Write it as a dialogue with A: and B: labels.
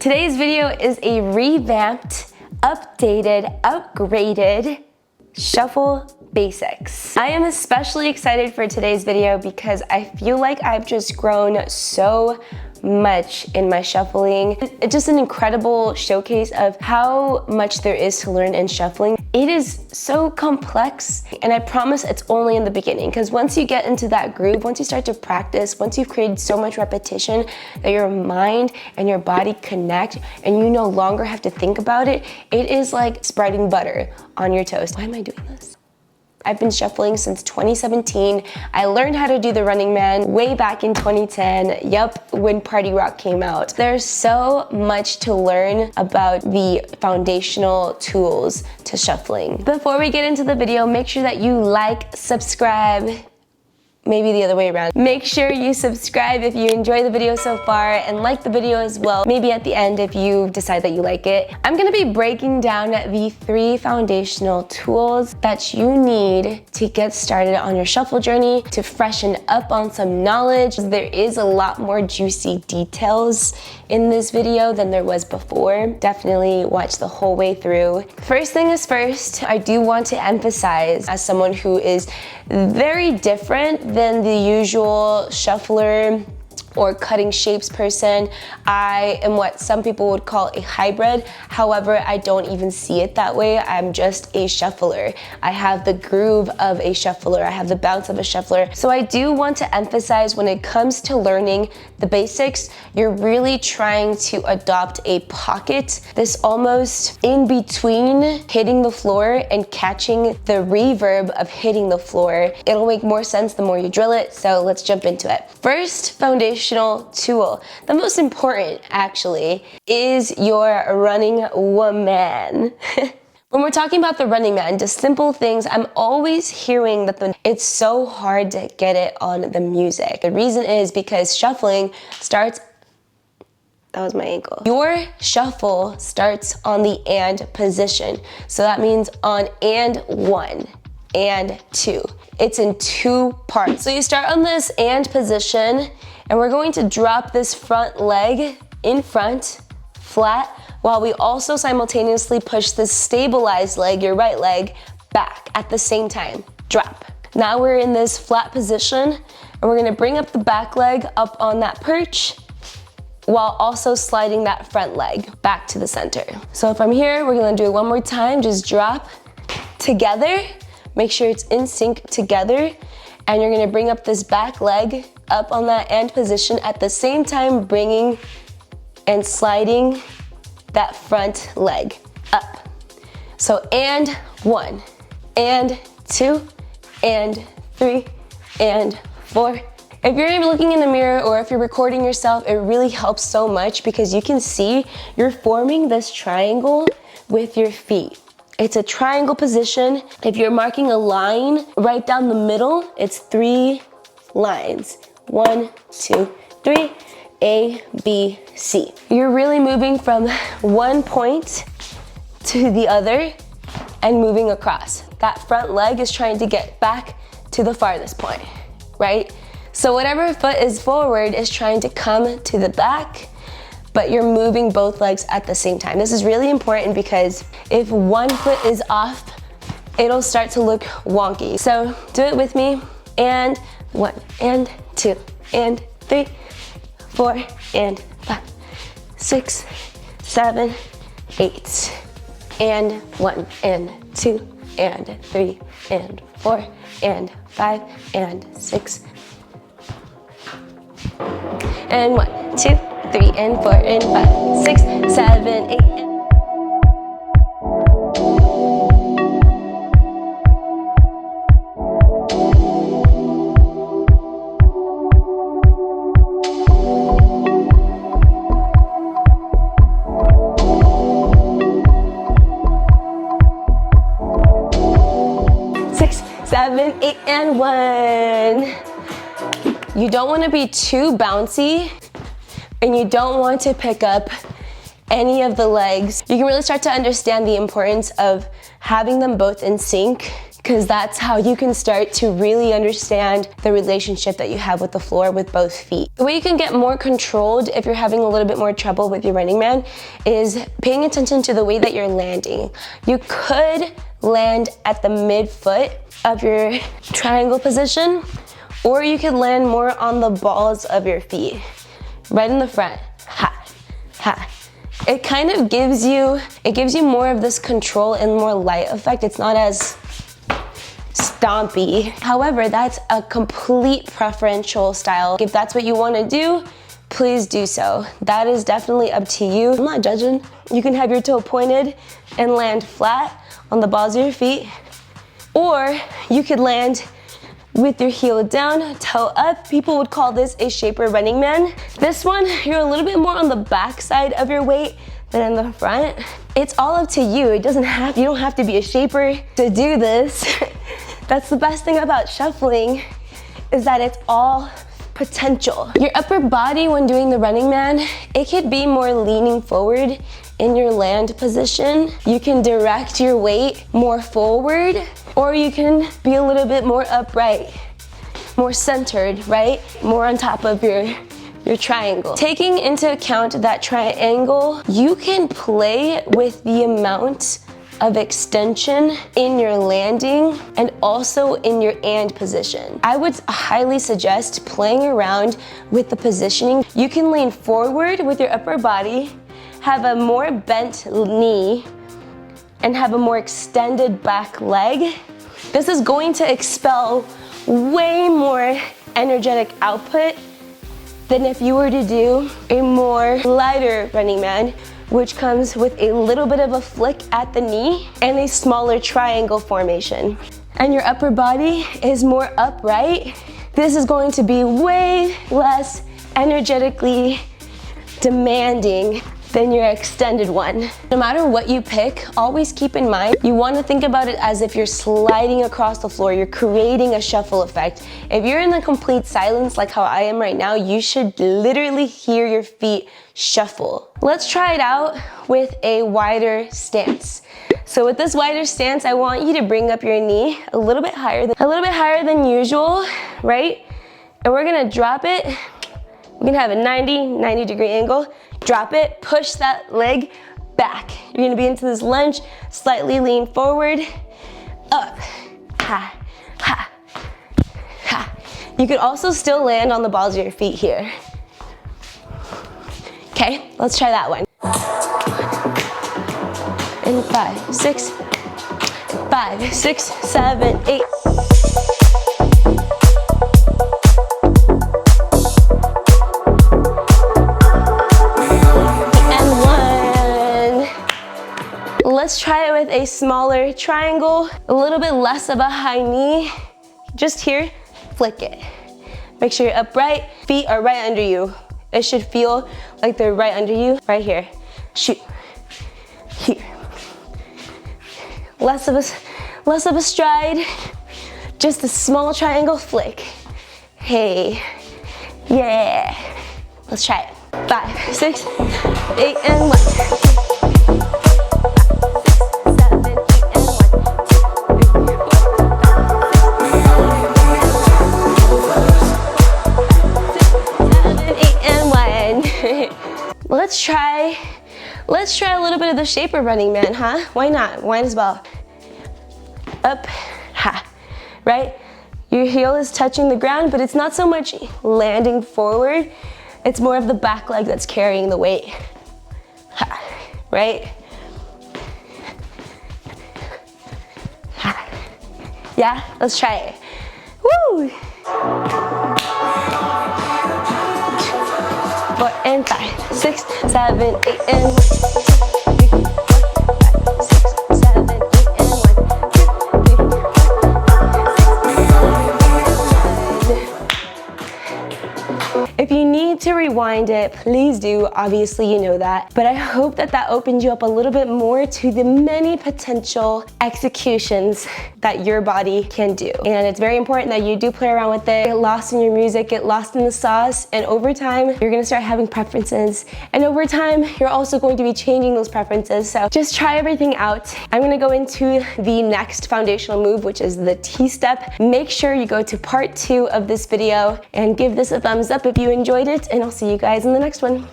A: Today's video is a revamped, updated, upgraded shuffle basics. I am especially excited for today's video because I feel like I've just grown so much in my shuffling. It's just an incredible showcase of how much there is to learn in shuffling. It is so complex, and I promise it's only in the beginning, because once you get into that groove, once you start to practice, once you've created so much repetition that your mind and your body connect and you no longer have to think about it, it is like spreading butter on your toast. Why am I doing this? I've been shuffling since 2017. I learned how to do the Running Man way back in 2010. Yup, when Party Rock came out. There's so much to learn about the foundational tools to shuffling. Before we get into the video, make sure that you like, subscribe, maybe the other way around. Make sure you subscribe if you enjoy the video so far, and like the video as well, maybe at the end if you decide that you like it. I'm gonna be breaking down the 3 foundational tools that you need to get started on your shuffle journey, to freshen up on some knowledge. There is a lot more juicy details in this video than there was before. Definitely watch the whole way through. First thing is first, I do want to emphasize, as someone who is very different than the usual shuffler or cutting shapes person, I am what some people would call a hybrid. However, I don't even see it that way. I'm just a shuffler. I have the groove of a shuffler. I have the bounce of a shuffler. So I do want to emphasize, when it comes to learning the basics, you're really trying to adopt a pocket, this almost in between hitting the floor and catching the reverb of hitting the floor. It'll make more sense the more you drill it, so let's jump into it. First foundational tool, the most important actually, is your running woman. When we're talking about the Running Man, just simple things, I'm always hearing that it's so hard to get it on the music. The reason is because shuffling starts, that was my ankle. Your shuffle starts on the and position. So that means on and 1, and 2. It's in 2 parts. So you start on this and position, and we're going to drop this front leg in front, flat, while we also simultaneously push this stabilized leg, your right leg, back at the same time. Drop. Now we're in this flat position, and we're gonna bring up the back leg up on that perch, while also sliding that front leg back to the center. So from here, we're gonna do it one more time. Just drop together. Make sure it's in sync together. And you're gonna bring up this back leg up on that and position, at the same time bringing and sliding that front leg up. So and 1, and 2, and 3, and 4. If you're looking in the mirror or if you're recording yourself, it really helps so much because you can see you're forming this triangle with your feet. It's a triangle position. If you're marking a line right down the middle, it's 3 lines. 1, 2, 3, A, B, C. You're really moving from one point to the other and moving across. That front leg is trying to get back to the farthest point, right? So whatever foot is forward is trying to come to the back, but you're moving both legs at the same time. This is really important because if one foot is off, it'll start to look wonky. So do it with me. And 1, and 2, and 3, 4, and 5, 6, 7, 8. And 1, and 2, and 3, and 4, and 5, and 6. And 1, 2, 3, and 4, and 5, 6, 7, 8. Seven, 8, and 1. You don't want to be too bouncy, and you don't want to pick up any of the legs. You can really start to understand the importance of having them both in sync because that's how you can start to really understand the relationship that you have with the floor with both feet. The way you can get more controlled if you're having a little bit more trouble with your Running Man is paying attention to the way that you're landing. You could land at the midfoot of your triangle position, or you could land more on the balls of your feet, right in the front. Ha, ha. It kind of gives you more of this control and more light effect. It's not as stompy. However, that's a complete preferential style. If that's what you want to do, please do so. That is definitely up to you. I'm not judging. You can have your toe pointed and land flat on the balls of your feet, or you could land with your heel down, toe up. People would call this a shaper Running Man. This one, you're a little bit more on the back side of your weight than in the front. It's all up to you. You don't have to be a shaper to do this. That's the best thing about shuffling, is that it's all potential. Your upper body when doing the Running Man, it could be more leaning forward in your land position. You can direct your weight more forward, or you can be a little bit more upright, more centered, right? More on top of your triangle. Taking into account that triangle, you can play with the amount of extension in your landing and also in your and position. I would highly suggest playing around with the positioning. You can lean forward with your upper body, have a more bent knee, and have a more extended back leg. This is going to expel way more energetic output than if you were to do a more lighter Running Man, which comes with a little bit of a flick at the knee and a smaller triangle formation. And your upper body is more upright. This is going to be way less energetically demanding than your extended one. No matter what you pick, always keep in mind, you want to think about it as if you're sliding across the floor, you're creating a shuffle effect. If you're in the complete silence like how I am right now, you should literally hear your feet shuffle. Let's try it out with a wider stance. So with this wider stance, I want you to bring up your knee a little bit higher than usual, right? And we're gonna drop it. We're gonna have a 90 degree angle. Drop it, push that leg back. You're gonna be into this lunge, slightly lean forward, up, ha, ha, ha. You could also still land on the balls of your feet here. Okay, let's try that one. And 5, 6, 7, 8. Let's try it with a smaller triangle, a little bit less of a high knee. Just here, flick it. Make sure you're upright, feet are right under you. It should feel like they're right under you, right here. Shoot, here. Less of a stride, just a small triangle flick. Hey, yeah. Let's try it. 5, 6, 8, and 1. Let's try a little bit of the shaper Running Man, huh? Why not? Why as well? Up, ha, right? Your heel is touching the ground, but it's not so much landing forward. It's more of the back leg that's carrying the weight, ha, right? Ha. Yeah, let's try it. Woo! 4 and 5, 6, 7, 8, and 1. 2, 3, 4, 5, 6, 7, 8, and 1. 2, 3, 4, 5, 6, 7, 8, and 1. If you need need to rewind it, please do. Obviously, you know that. But I hope that that opened you up a little bit more to the many potential executions that your body can do. And it's very important that you do play around with it, get lost in your music, get lost in the sauce, and over time, you're gonna start having preferences. And over time, you're also going to be changing those preferences. So just try everything out. I'm gonna go into the next foundational move, which is the T-step. Make sure you go to part 2 of this video and give this a thumbs up if you enjoyed it, and I'll see you guys in the next one.